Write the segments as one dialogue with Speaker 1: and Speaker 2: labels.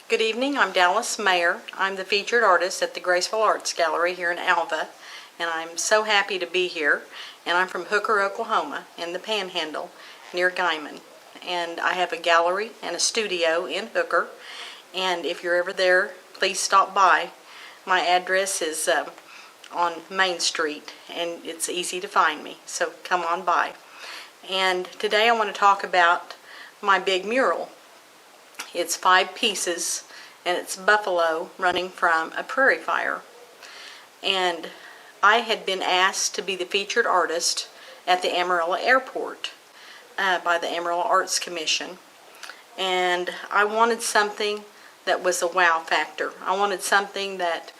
Speaker 1: Good evening, I'm Dallas Mayer. I'm the featured artist at the Graceful Arts Gallery here in Alva, and I'm so happy to be here. And I'm from Hooker, Oklahoma, in the Panhandle, near Guyman. And I have a gallery and a studio in Hooker, and if you're ever there, please stop by. My address is on Main Street, and it's easy to find me, so come on by. And today I want to talk about my big mural. It's 5 pieces, and it's buffalo running from a prairie fire. And I had been asked to be the featured artist at the Amarillo airport by the Amarillo Arts Commission. And I wanted something that was a wow factor. I wanted something that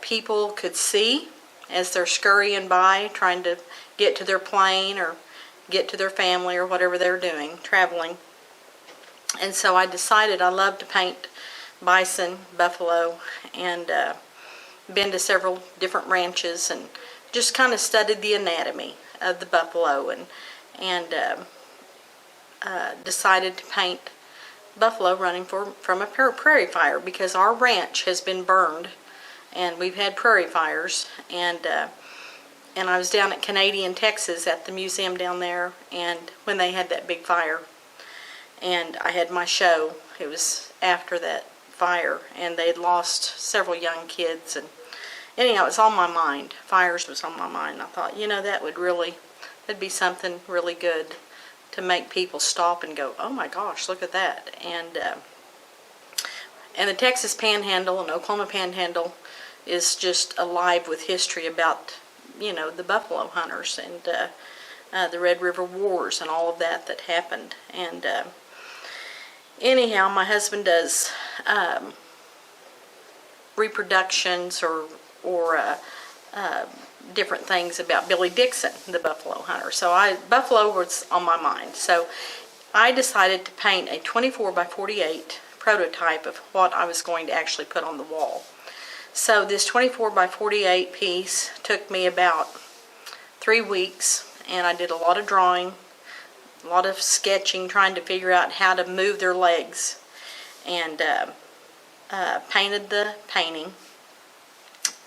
Speaker 1: people could see as they're scurrying by, trying to get to their plane or get to their family or whatever they're doing, traveling. And so I decided I love to paint bison, buffalo, and been to several different ranches and just kind of studied the anatomy of the buffalo and decided to paint buffalo running from a prairie fire, because our ranch has been burned and we've had prairie fires. And I was down at Canadian, Texas at the museum down there, and when they had that big fire, and I had my show. It was after that fire, and they had lost several young kids, and anyhow, it was on my mind. Fires was on my mind. I thought, that'd be something really good to make people stop and go, oh my gosh, look at that. And the Texas Panhandle and Oklahoma Panhandle is just alive with history about, the buffalo hunters and the Red River Wars and all of that happened. And anyhow, my husband does reproductions or different things about Billy Dixon, the buffalo hunter. So buffalo was on my mind. So I decided to paint a 24 by 48 prototype of what I was going to actually put on the wall. So this 24 by 48 piece took me about 3 weeks, and I did a lot of drawing, a lot of sketching, trying to figure out how to move their legs, and painted the painting.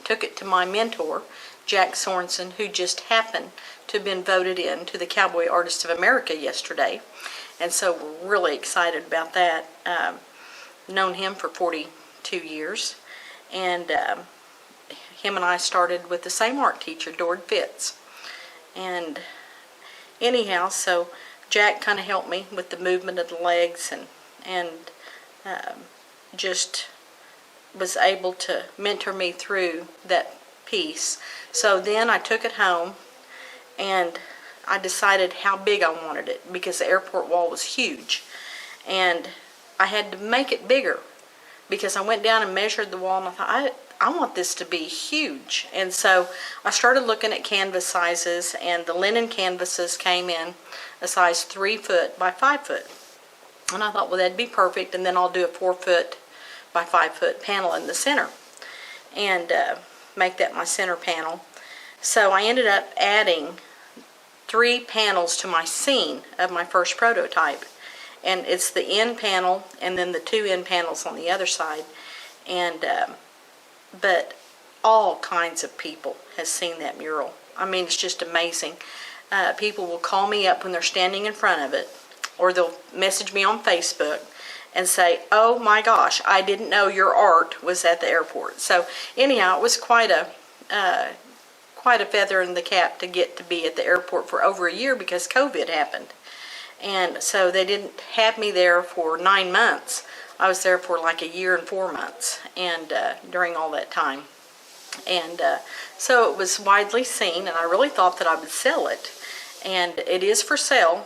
Speaker 1: Took it to my mentor, Jack Sorensen, who just happened to have been voted in to the Cowboy Artist of America yesterday, and so we're really excited about that. Known him for 42 years, and him and I started with the same art teacher, Dord Fitz. And anyhow, so Jack kind of helped me with the movement of the legs, and just was able to mentor me through that piece. So then I took it home, and I decided how big I wanted it, because the airport wall was huge, and I had to make it bigger, because I went down and measured the wall, and I thought, I want this to be huge. And so I started looking at canvas sizes, and the linen canvases came in a size 3 foot by 5 foot. And I thought, well, that'd be perfect, and then I'll do a 4 foot by 5 foot panel in the center and make that my center panel. So I ended up adding 3 panels to my scene of my first prototype, and it's the end panel and then the 2 end panels on the other side. And but all kinds of people has seen that mural. I mean, it's just amazing. People will call me up when they're standing in front of it, or they'll message me on Facebook and say, oh my gosh, I didn't know your art was at the airport. So anyhow, it was quite a feather in the cap to get to be at the airport for over a year, because COVID happened. And so they didn't have me there for 9 months. I was there for like a year and 4 months, and during all that time. And so it was widely seen, and I really thought that I would sell it. And it is for sale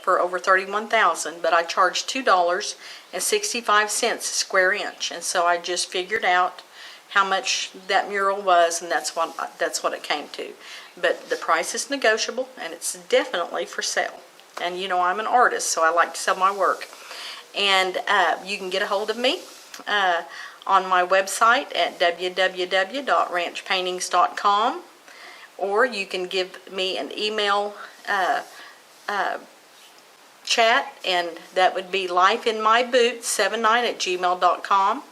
Speaker 1: for over $31,000, but I charged $2.65 a square inch. And so I just figured out how much that mural was, and that's what it came to. But the price is negotiable, and it's definitely for sale. And I'm an artist, so I like to sell my work. And you can get a hold of me on my website at www.ranchpaintings.com, or you can give me an email chat, and that would be lifeinmyboots79@gmail.com.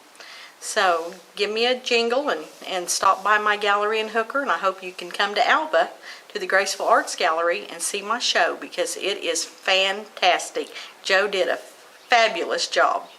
Speaker 1: So give me a jingle and stop by my gallery in Hooker, and I hope you can come to Alva to the Graceful Arts Gallery and see my show because it is fantastic. Joe did a fabulous job.